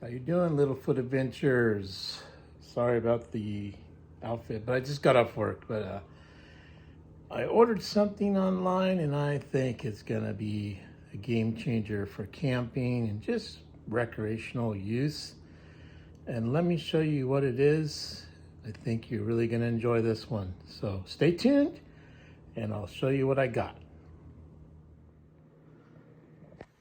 How you doing, Little Foot Adventures? Sorry about the outfit, but I just got off work. But I ordered something online, and I think it's gonna be a game changer for camping and just recreational use. And let me show you what it is. I think you're really gonna enjoy this one. So stay tuned, and I'll show you what I got.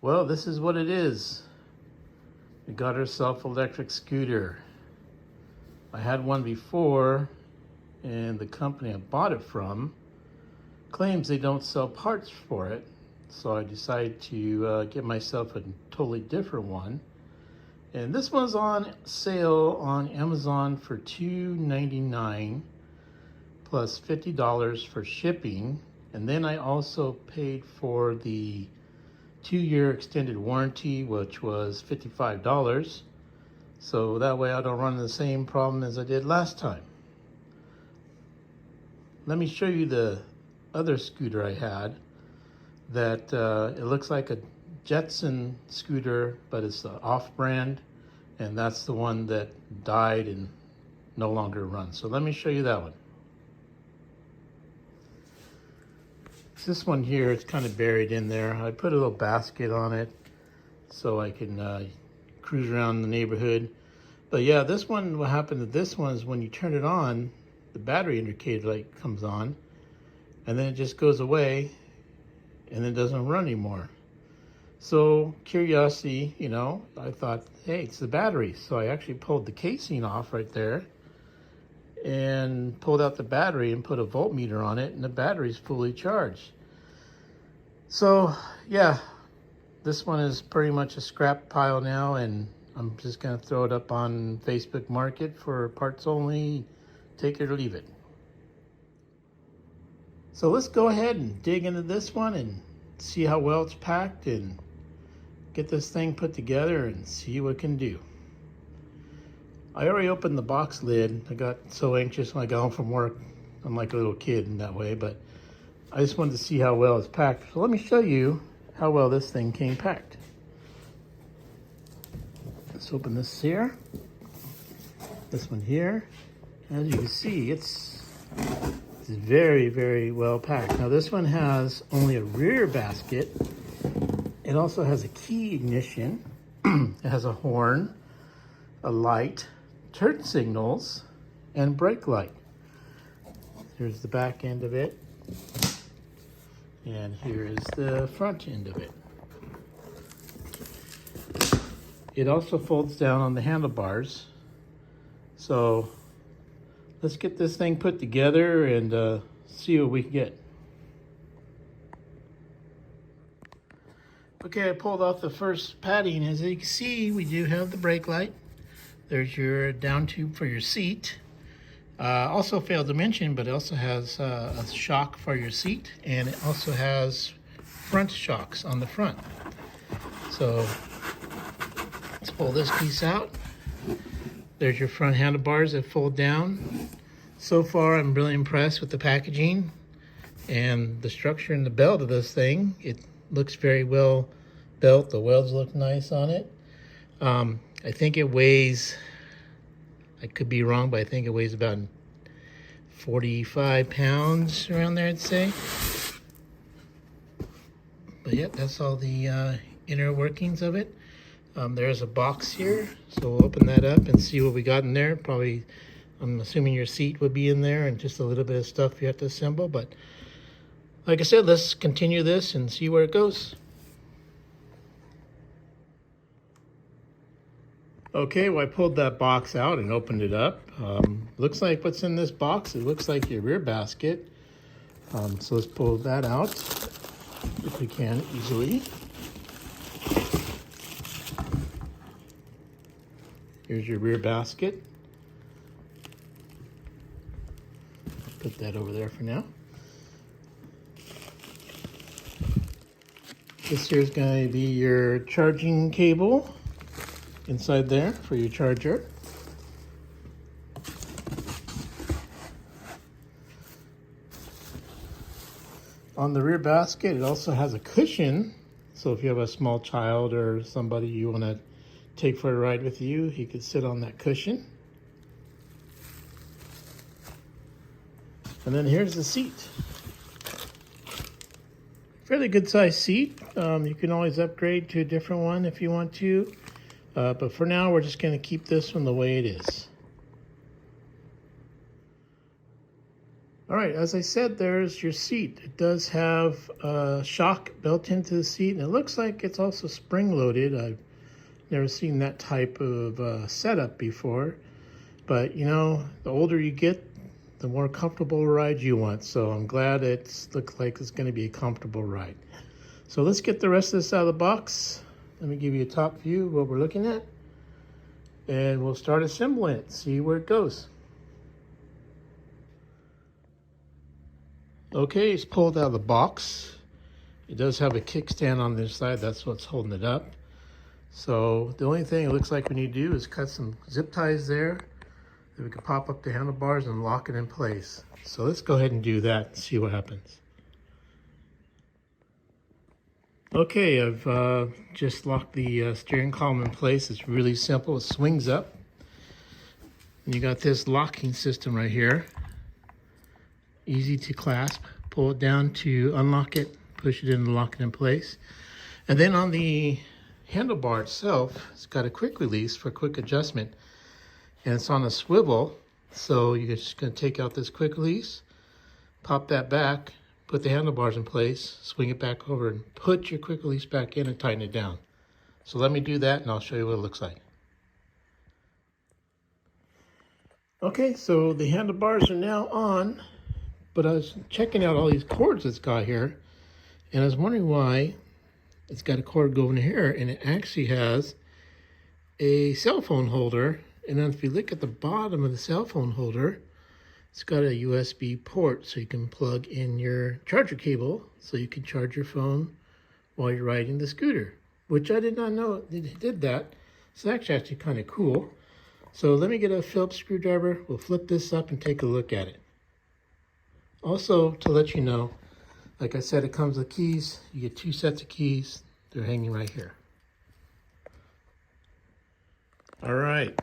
Well, this is what it is. We got ourselves an electric scooter. I had one before, and the company I bought it from claims they don't sell parts for it. So I decided to get myself a totally different one. And this one's on sale on Amazon for $2.99 plus $50 for shipping. And then I also paid for the 2-year extended warranty, which was $55. So that way I don't run the same problem as I did last time. Let me show you the other scooter I had that it looks like a Jetson scooter, but it's the off-brand, and that's the one that died and no longer runs. So let me show you that one. This one here, it's kind of buried in there. I put a little basket on it so I can cruise around the neighborhood. But yeah, this one, what happened to this one is when you turn it on, the battery indicator light comes on, and then it just goes away, and then doesn't run anymore. So curiosity, I thought, hey, it's the battery. So I actually pulled the casing off right there and pulled out the battery and put a voltmeter on it, and the battery's fully charged. So yeah, this one is pretty much a scrap pile now, and I'm just gonna throw it up on Facebook Market for parts only, take it or leave it. So let's go ahead and dig into this one and see how well it's packed and get this thing put together and see what it can do. I already opened the box lid. I got so anxious when I got home from work. I'm like a little kid in that way, but I just wanted to see how well it's packed. So let me show you how well this thing came packed. Let's open this here. This one here. As you can see, it's very, very well packed. Now this one has only a rear basket. It also has a key ignition. It has a horn, a light, turn signals, and brake light. Here's the back end of it, and here is the front end of it. It also folds down on the handlebars. So let's get this thing put together and see what we can get. Okay, I pulled off the first padding. As you can see, we do have the brake light. There's your down tube for your seat. Also failed to mention, but it also has a shock for your seat, and it also has front shocks on the front. So let's pull this piece out. There's your front handlebars that fold down. So far, I'm really impressed with the packaging and the structure and the belt of this thing. It looks very well built. The welds look nice on it. I think it weighs, I could be wrong, but I think it weighs about 45 pounds around there, I'd say. But yeah, that's all the inner workings of it. There's a box here, so we'll open that up and see what we got in there. Probably, I'm assuming your seat would be in there and just a little bit of stuff you have to assemble. But like I said, let's continue this and see where it goes. Okay, well, I pulled that box out and opened it up. Looks like what's in this box, it looks like your rear basket. So let's pull that out if we can easily. Here's your rear basket. Put that over there for now. This here is going to be your charging cable inside there for your charger. On the rear basket, it also has a cushion. So if you have a small child or somebody you want to take for a ride with you. He could sit on that cushion. And then here's the seat. Fairly good sized seat. You can always upgrade to a different one if you want to. But for now, we're just going to keep this one the way it is. All right, as I said, there's your seat. It does have a shock built into the seat, and it looks like it's also spring-loaded. I've never seen that type of setup before. But, you know, the older you get, the more comfortable ride you want. So I'm glad it looks like it's going to be a comfortable ride. So let's get the rest of this out of the box. Let me give you a top view of what we're looking at. And we'll start assembling it, see where it goes. Okay, it's pulled out of the box. It does have a kickstand on this side. That's what's holding it up. So the only thing it looks like we need to do is cut some zip ties there. Then we can pop up the handlebars and lock it in place. So let's go ahead and do that and see what happens. Okay, I've just locked the steering column in place. It's really simple. It swings up. And you got this locking system right here. Easy to clasp. Pull it down to unlock it, push it in and lock it in place. And then on the handlebar itself, it's got a quick release for quick adjustment. And it's on a swivel, so you're just going to take out this quick release, pop that back, put the handlebars in place, swing it back over, and put your quick release back in and tighten it down. So let me do that, and I'll show you what it looks like. Okay, so the handlebars are now on. But I was checking out all these cords it's got here, and I was wondering why it's got a cord going here, and it actually has a cell phone holder. And then if you look at the bottom of the cell phone holder, it's got a USB port, so you can plug in your charger cable, so you can charge your phone while you're riding the scooter, which I did not know it did that. So that's actually kind of cool. So let me get a Phillips screwdriver. We'll flip this up and take a look at it. Also, to let you know, like I said, it comes with keys. You get 2 sets of keys. They're hanging right here. All right.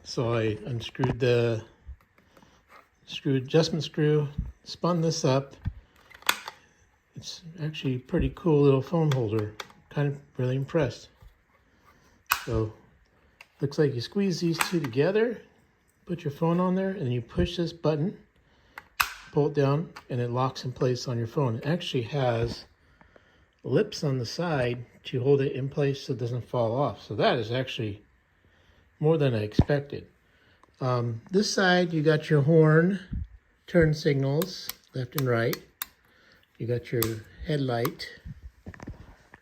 So I unscrewed the adjustment screw, spun this up. It's actually a pretty cool little phone holder. Kind of really impressed. So, looks like you squeeze these two together, put your phone on there, and you push this button. Pull it down and it locks in place on your phone. It actually has lips on the side to hold it in place so it doesn't fall off. So that is actually more than I expected. This side you got your horn, turn signals, left and right. You got your headlight.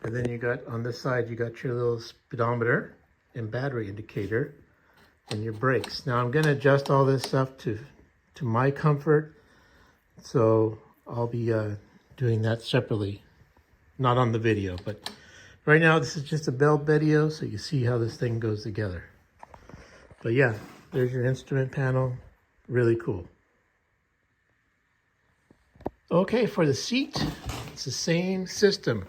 And then you got on this side you got your little speedometer and battery indicator and your brakes. Now I'm going to adjust all this stuff to my comfort. So I'll be doing that separately, not on the video, but right now this is just a build video so you see how this thing goes together. But yeah, there's your instrument panel, really cool. Okay, for the seat, it's the same system.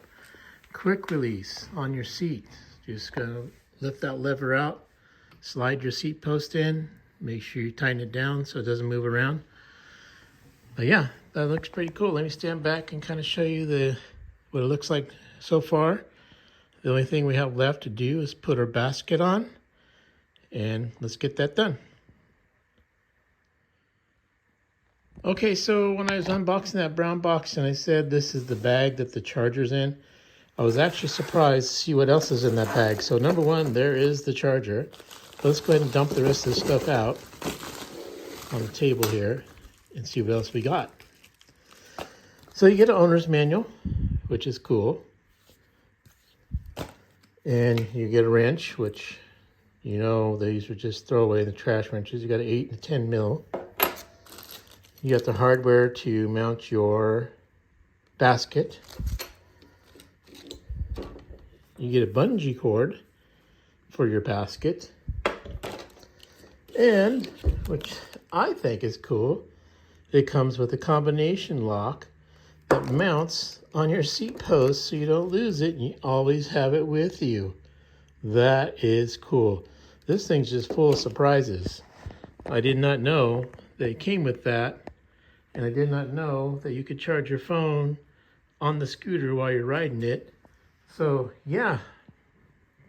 Quick release on your seat. Just gonna lift that lever out, slide your seat post in, make sure you tighten it down so it doesn't move around. But yeah, that looks pretty cool. Let me stand back and kind of show you what it looks like so far. The only thing we have left to do is put our basket on, and let's get that done. Okay, so when I was unboxing that brown box and I said this is the bag that the charger's in, I was actually surprised to see what else is in that bag. So number one, there is the charger. Let's go ahead and dump the rest of this stuff out on the table here and see what else we got. So you get an owner's manual, which is cool. And you get a wrench, which, you know, these would just throw away the trash wrenches. You got an 8 and 10 mil. You got the hardware to mount your basket. You get a bungee cord for your basket. And, which I think is cool, it comes with a combination lock that mounts on your seat post so you don't lose it and you always have it with you. That is cool. This thing's just full of surprises. I did not know that it came with that, and I did not know that you could charge your phone on the scooter while you're riding it. So yeah,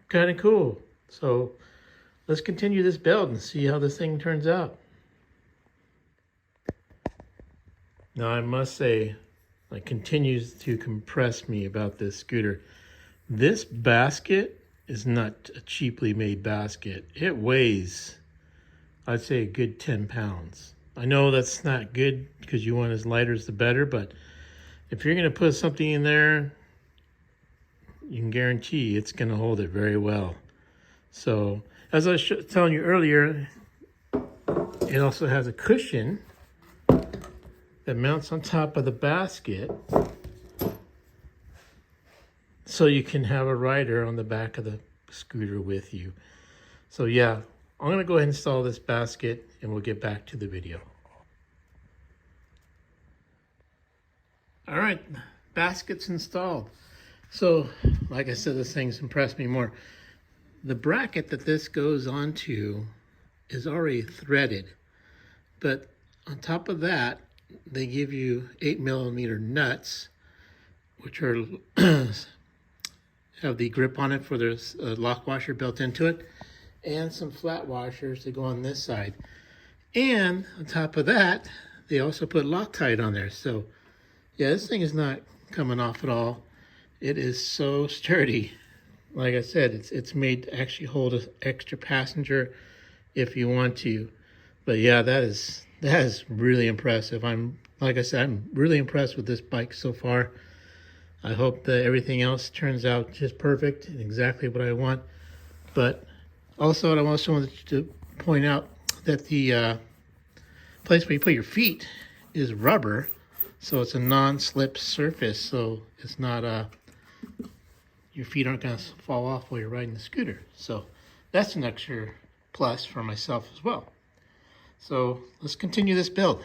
kind of cool. So let's continue this build and see how this thing turns out. Now I must say, it continues to impress me about this scooter. This basket is not a cheaply made basket. It weighs, I'd say, a good 10 pounds. I know that's not good because you want as lighter as the better, but if you're going to put something in there, you can guarantee it's going to hold it very well. So, as I was telling you earlier, it also has a cushion that mounts on top of the basket, so you can have a rider on the back of the scooter with you. So yeah, I'm going to go ahead and install this basket and we'll get back to the video. All right, basket's installed. So, like I said, this thing's impressed me more. The bracket that this goes onto is already threaded, but on top of that, they give you 8mm nuts, which are have the grip on it for the lock washer built into it, and some flat washers to go on this side. And on top of that, they also put Loctite on there. So yeah, this thing is not coming off at all. It is so sturdy. Like I said, it's made to actually hold an extra passenger if you want to. But yeah, that is really impressive. Like I said, I'm really impressed with this bike so far. I hope that everything else turns out just perfect and exactly what I want. But also, I also wanted to point out that the place where you put your feet is rubber, so it's a non-slip surface. So it's not your feet aren't going to fall off while you're riding the scooter. So that's an extra plus for myself as well. So let's continue this build.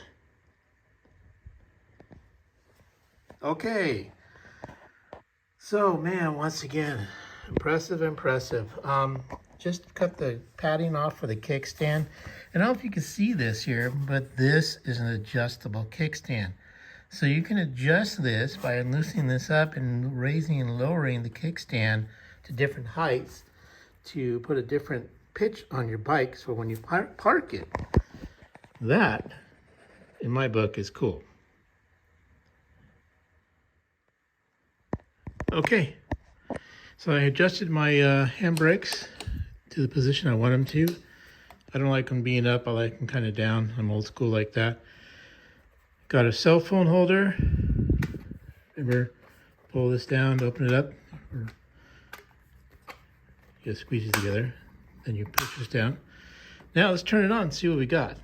Okay. So man, once again, impressive. Just cut the padding off for the kickstand. And I don't know if you can see this here, but this is an adjustable kickstand. So you can adjust this by loosening this up and raising and lowering the kickstand to different heights to put a different pitch on your bike. So when you park it, that, in my book, is cool. Okay, so I adjusted my handbrakes to the position I want them to. I don't like them being up, I like them kind of down. I'm old school like that. Got a cell phone holder. Remember, pull this down to open it up. Or you just squeeze it together. Then you push this down. Now let's turn it on and see what we got.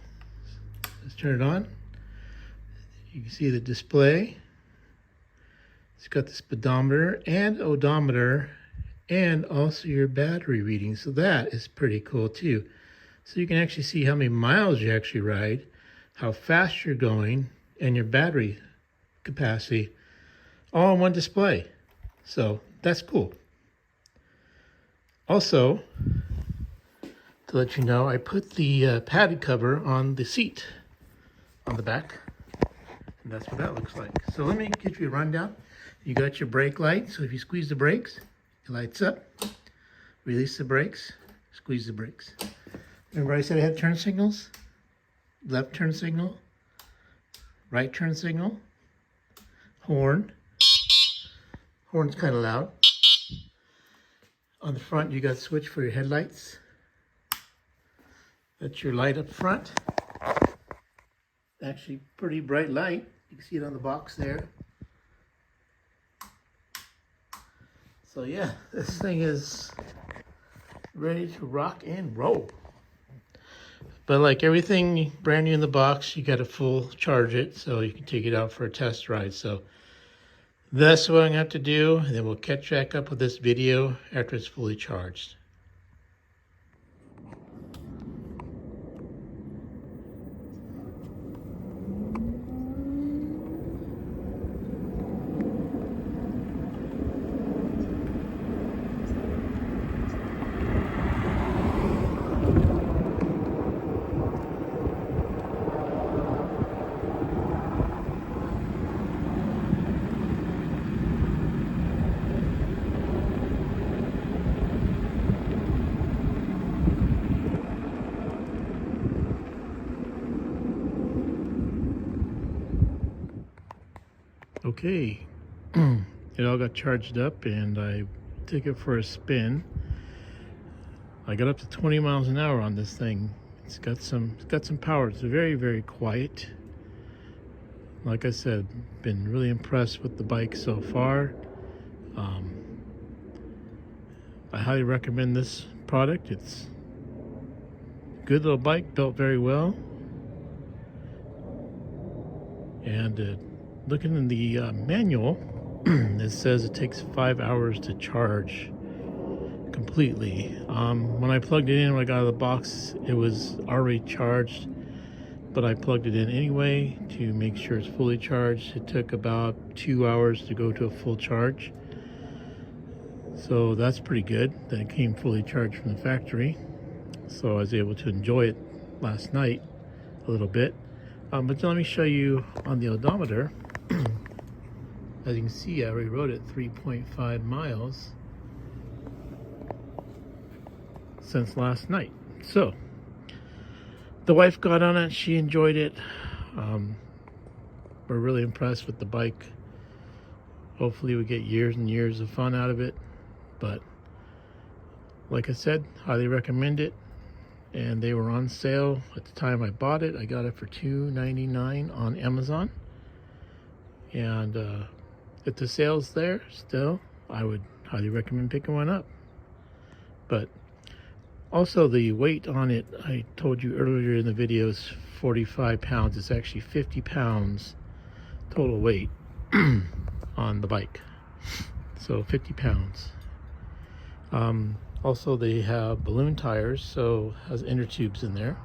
Let's turn it on. You can see the display. It's got the speedometer and odometer and also your battery reading. So that is pretty cool too. So you can actually see how many miles you actually ride, how fast you're going, and your battery capacity all on one display. So that's cool. Also, to let you know, I put the padded cover on the seat on the back. And that's what that looks like. So let me give you a rundown. You got your brake light, so if you squeeze the brakes, it lights up. Release the brakes, squeeze the brakes. Remember I said I had turn signals? Left turn signal, right turn signal, horn. Horn's kind of loud. On the front, you got a switch for your headlights. That's your light up front. Actually, pretty bright light. You can see it on the box there. So yeah, this thing is ready to rock and roll. But like everything brand new in the box, you got to full charge it so you can take it out for a test ride. So that's what I'm going to have to do, and then we'll catch back up with this video after it's fully charged. Okay, it all got charged up and I took it for a spin. I got up to 20 miles an hour on this thing. It's got some power. It's very, very quiet. Like I said, been really impressed with the bike so far. I highly recommend this product. It's a good little bike, built very well. And looking in the manual, it says it takes 5 hours to charge completely. When I plugged it in, when I got out of the box, it was already charged, but I plugged it in anyway to make sure it's fully charged. It took about 2 hours to go to a full charge, so that's pretty good that it came fully charged from the factory. So I was able to enjoy it last night a little bit. But let me show you on the odometer. As you can see, I already rode it 3.5 miles since last night. So the wife got on it, she enjoyed it. We're really impressed with the bike. Hopefully we get years and years of fun out of it. But like I said, highly recommend it. And they were on sale at the time I bought it. I got it for $2.99 on Amazon. And if the sale's there still, I would highly recommend picking one up. But also the weight on it, I told you earlier in the video, is 45 pounds. It's actually 50 pounds total weight on the bike. So 50 pounds. Also they have balloon tires, so it has inner tubes in there.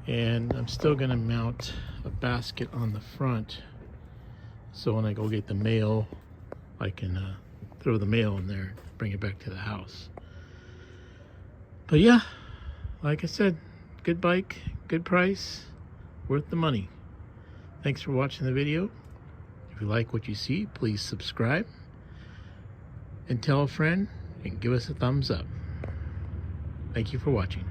And I'm still gonna mount a basket on the front, so when I go get the mail, I can throw the mail in there, bring it back to the house. But yeah, like I said, good bike, good price, worth the money. Thanks for watching the video. If you like what you see, please subscribe and tell a friend and give us a thumbs up. Thank you for watching.